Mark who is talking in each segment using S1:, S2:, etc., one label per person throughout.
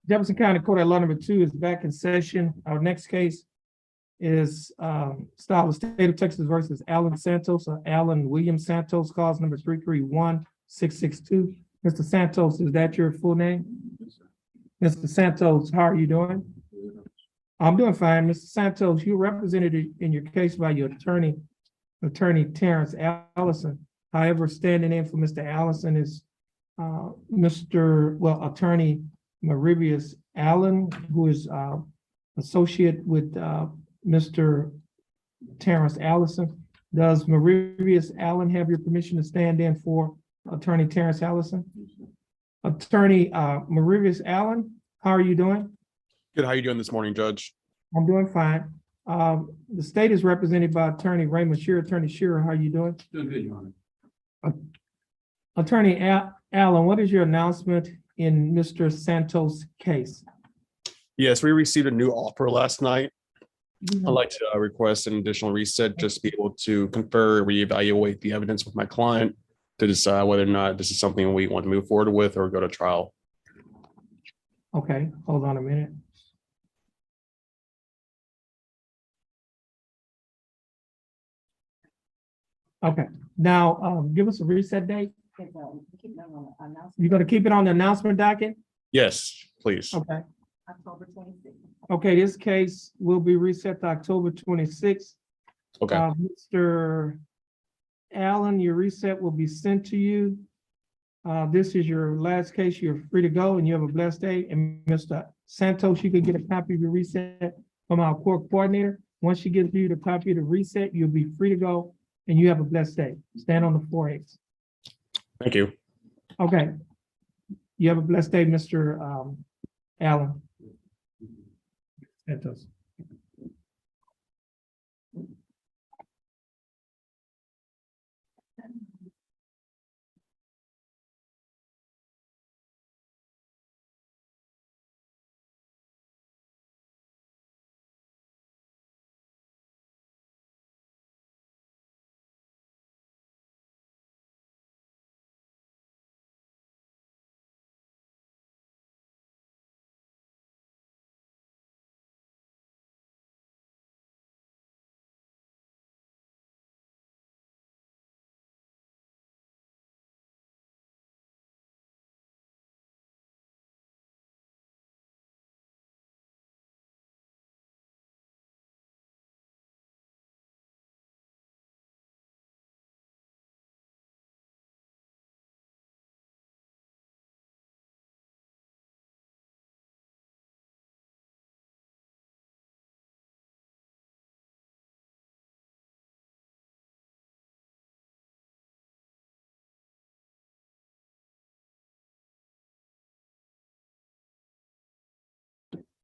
S1: Jefferson County Court at Law number 2 is back in session. Our next case is Style of State of Texas versus Alan Santos, or Alan William Santos, cause number 331662. Mr. Santos, is that your full name? Yes, Mr. Santos, how are you doing? I'm doing fine. Mr. Santos, you represented in your case by your attorney Terrence Allison. However, standing in for Mr. Allison is attorney Marivius Allen, who is associate with Mr. Terrence Allison. Does Marivius Allen have your permission to stand in for attorney Terrence Allison? Attorney Marivius Allen, how are you doing?
S2: Good. How are you doing this morning, Judge?
S1: I'm doing fine. The state is represented by attorney Raymond Shearer. Attorney Shearer, how are you doing?
S3: Doing good, Your Honor.
S1: Attorney Allen, what is your announcement in Mr. Santos' case?
S2: Yes, we received a new offer last night. I'd like to request an additional reset, just to be able to confer, reevaluate the evidence with my client to decide whether or not this is something we want to move forward with or go to trial.
S1: Okay, hold on a minute. Okay, now give us a reset date. You're gonna keep it on the announcement docket?
S2: Yes, please.
S1: Okay.
S4: October 26th.
S1: Okay, this case will be reset to October 26th.
S2: Okay.
S1: Mr. Allen, your reset will be sent to you. This is your last case. You're free to go and you have a blessed day. And Mr. Santos, you can get a copy of your reset from our court coordinator. Once she gives you the copy of the reset, you'll be free to go and you have a blessed day. Stand on the 4X.
S2: Thank you.
S1: Okay. You have a blessed day, Mr. Allen. Santos.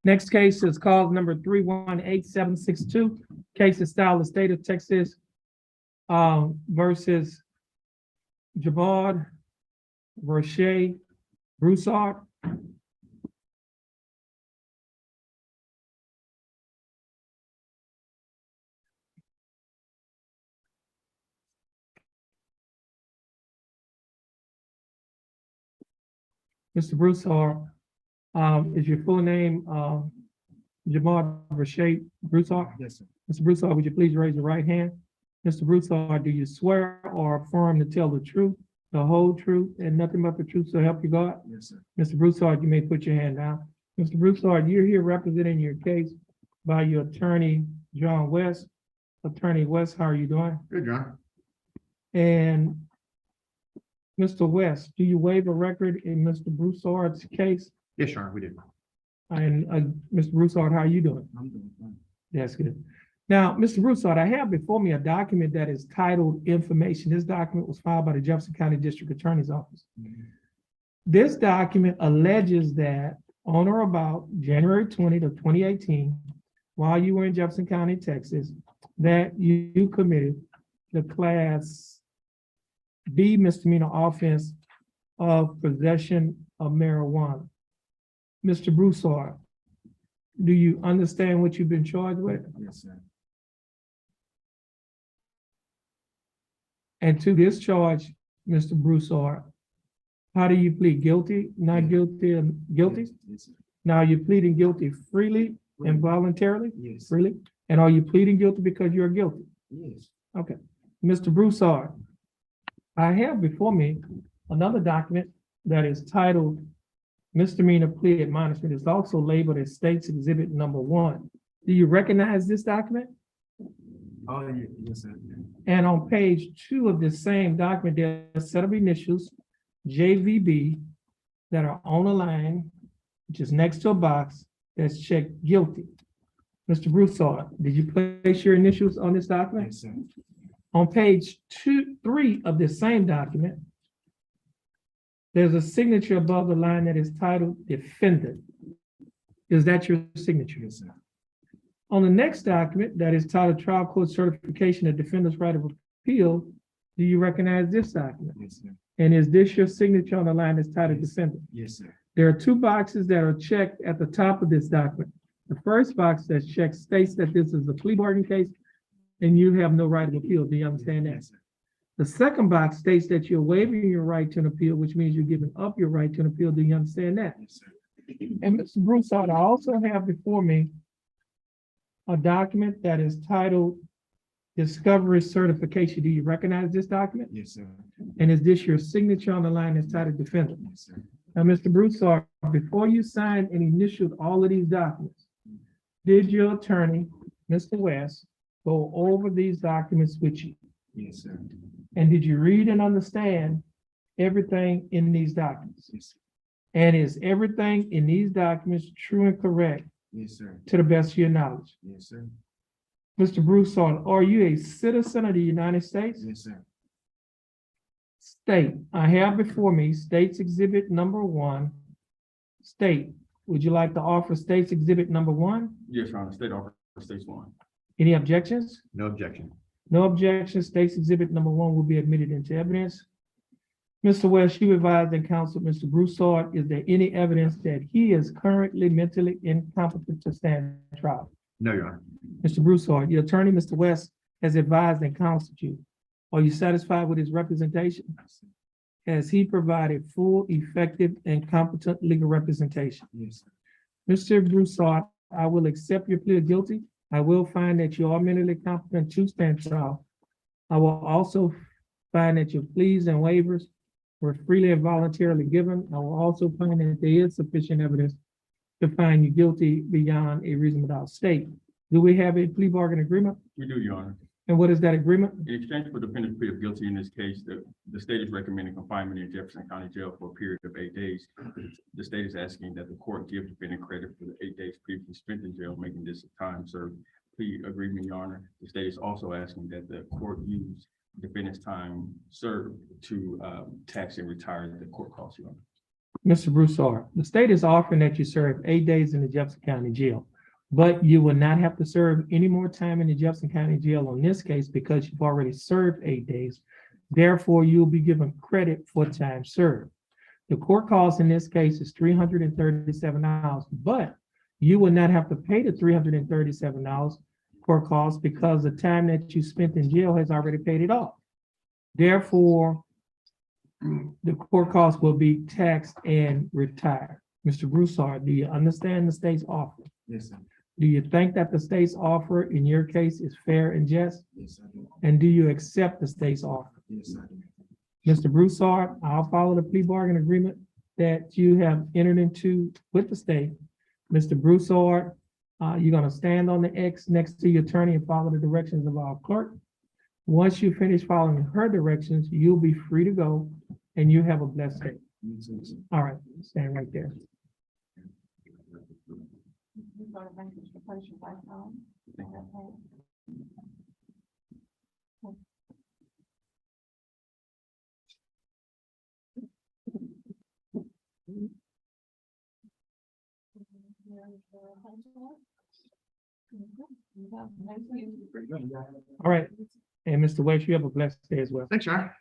S1: Next case is cause number 318762. Case is Style of State of Texas versus Jabard Roche Broussard. Mr. Broussard, is your full name Jamar Roche Broussard?
S3: Yes, sir.
S1: Mr. Broussard, would you please raise your right hand? Mr. Broussard, do you swear or affirm to tell the truth, the whole truth, and nothing but the truth, so help you God?
S3: Yes, sir.
S1: Mr. Broussard, you may put your hand down. Mr. Broussard, you're here representing your case by your attorney, John West. Attorney West, how are you doing?
S3: Good, Your Honor.
S1: And Mr. West, do you waive a record in Mr. Broussard's case?
S3: Yes, Your Honor, we did.
S1: And Mr. Broussard, how are you doing?
S3: I'm doing fine.
S1: That's good. Now, Mr. Broussard, I have before me a document that is titled Information. This document was filed by the Jefferson County District Attorney's Office. This document alleges that on or about January 20th of 2018, while you were in Jefferson County, Texas, that you committed the Class B misdemeanor offense of possession of marijuana. Mr. Broussard, do you understand what you've been charged with?
S3: Yes, sir.
S1: And to this charge, Mr. Broussard, how do you plead? Guilty, not guilty, and guilty?
S3: Yes, sir.
S1: Now, are you pleading guilty freely and voluntarily?
S3: Yes.
S1: Freely? And are you pleading guilty because you're guilty?
S3: Yes.
S1: Okay. Mr. Broussard, I have before me another document that is titled misdemeanor plea admonishment. It's also labeled as State's Exhibit Number 1. Do you recognize this document?
S3: Oh, yeah, yes, sir.
S1: And on page 2 of this same document, there's a set of initials, JVB, that are on a line, which is next to a box that's checked guilty. Mr. Broussard, did you place your initials on this document?
S3: Yes, sir.
S1: On page 3 of this same document, there's a signature above the line that is titled defendant. Is that your signature?
S3: Yes, sir.
S1: On the next document that is titled trial court certification of defendant's right of appeal, do you recognize this document?
S3: Yes, sir.
S1: And is this your signature on the line that's titled
S3: Yes.
S1: defendant?
S3: Yes, sir.
S1: There are 2 boxes that are checked at the top of this document. The first box that's checked states that this is a plea bargain case and you have no right of appeal. Do you understand that?
S3: Yes, sir.
S1: The second box states that you're waiving your right to an appeal, which means you're giving up your right to an appeal. Do you understand that?
S3: Yes, sir.
S1: And Mr. Broussard, I also have before me a document that is titled Discovery Certification. Do you recognize this document?
S3: Yes, sir.
S1: And is this your signature on the line that's titled defendant?
S3: Yes, sir.
S1: Now, Mr. Broussard, before you signed and initialed all of these documents, did your attorney, Mr. West, go over these documents with you?
S3: Yes, sir.
S1: And did you read and understand everything in these documents?
S3: Yes,
S1: And is everything in these documents true and correct
S3: yes, sir.
S1: to the best of your knowledge?
S3: Yes, sir.
S1: Mr. Broussard, are you a citizen of the United States?
S3: Yes, sir.
S1: State, I have before me State's Exhibit Number 1. State, would you like to offer State's Exhibit Number 1?
S4: Yes, Your Honor, state offer states one.
S1: Any objections?
S4: No objection.
S1: No objection. State's Exhibit Number 1 will be admitted into evidence. Mr. West, you advised and counseled Mr. Broussard, is there any evidence that he is currently mentally incompetent to stand trial?
S4: No, Your Honor.
S1: Mr. Broussard, your attorney, Mr. West, has advised and counseled you. Are you satisfied with his representation? Has he provided full, effective, and competent legal representation?
S3: Yes, sir.
S1: Mr. Broussard, I will accept your plea of guilty. I will find that you are mentally competent to stand trial. I will also find that your pleas and waivers were freely and voluntarily given. I will also find that there is sufficient evidence to find you guilty beyond a reasonable doubt. State, do we have a plea bargain agreement?
S4: We do, Your Honor.
S1: And what is that agreement?
S4: In exchange for defendant's plea of guilty in this case, the state is recommending confinement in Jefferson County Jail for a period of 8 days. The state is asking that the court give defendant credit for the 8 days previously spent in jail, making this a time served plea agreement, Your Honor. The state is also asking that the court use defendant's time served to tax and retire the court costs, Your Honor.
S1: Mr. Broussard, the state is offering that you serve 8 days in the Jefferson County Jail, but you will not have to serve any more time in the Jefferson County Jail on this case because you've already served 8 days. Therefore, you'll be given credit for time served. The court cost in this case is $337, but you will not have to pay the $337 court cost because the time that you spent in jail has already paid it off. Therefore, the court cost will be taxed and retired. Mr. Broussard, do you understand the state's offer?
S3: Yes, sir.
S1: Do you think that the state's offer in your case is fair and just?
S3: Yes, I do.
S1: And do you accept the state's offer?
S3: Yes, I do.
S1: Mr. Broussard, I'll follow the plea bargain agreement that you have entered into with the state. Mr. Broussard, you're gonna stand on the X next to your attorney and follow the directions of our clerk. Once you finish following her directions, you'll be free to go and you have a blessed day.
S3: You too, sir.
S1: All right, stand right there. All right, and Mr. West, you have a blessed day as well.
S3: Thanks, sir.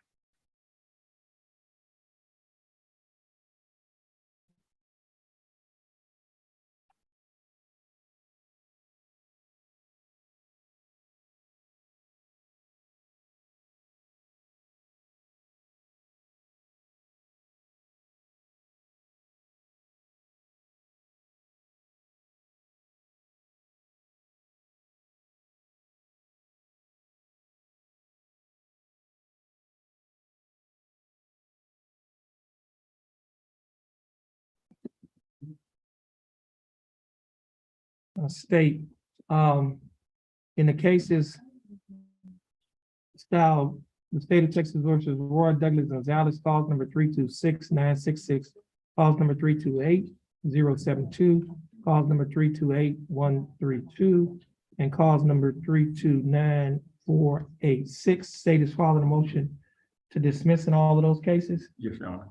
S1: state, in the cases style, the state of Texas versus Roy Douglas Gonzalez, clause number 326-966, clause number 328-072, clause number 328-132, and clause number 329-486. State is following a motion to dismiss in all of those cases.
S4: Yes, Your Honor.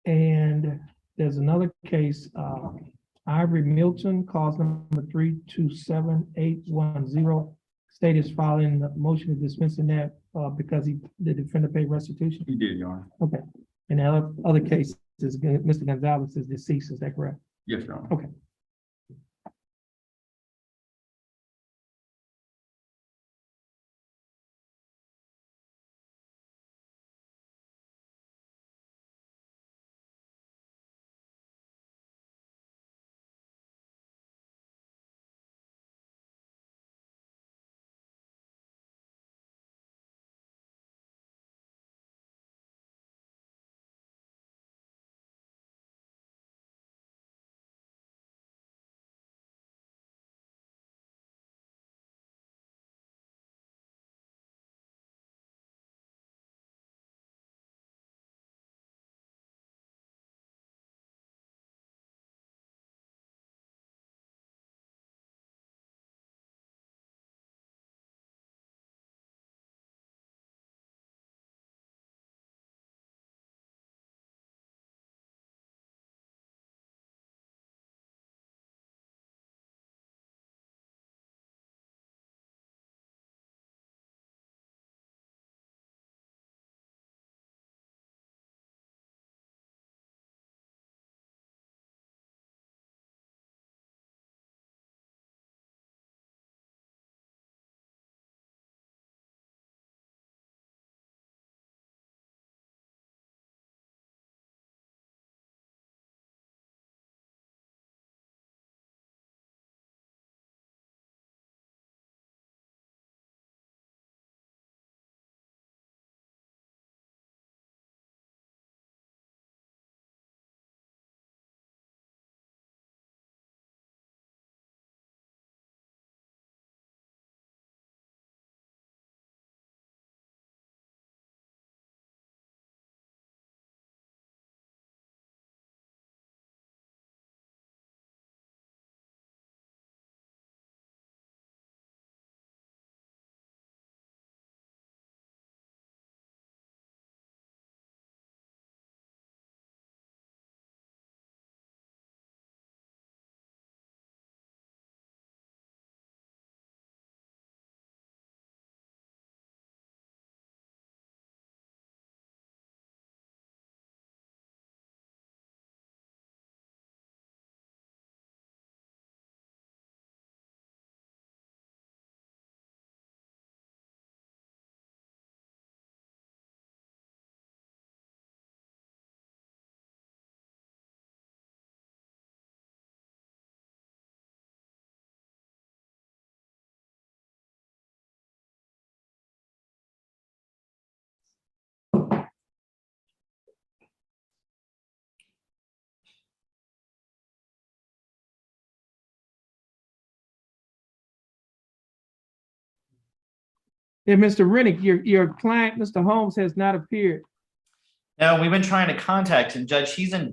S1: And there's another case, Ivory Milton, cause number 327810. State is filing the motion to dismiss in that, because the defendant paid restitution.
S4: He did, Your Honor.
S1: Okay. And the other case is, Mr. Gonzalez is deceased, is that correct?
S4: Yes, Your Honor.
S1: Okay. And Mr. Rennick, your client, Mr. Holmes, has not appeared.
S5: No, we've been trying to contact him, Judge. He's in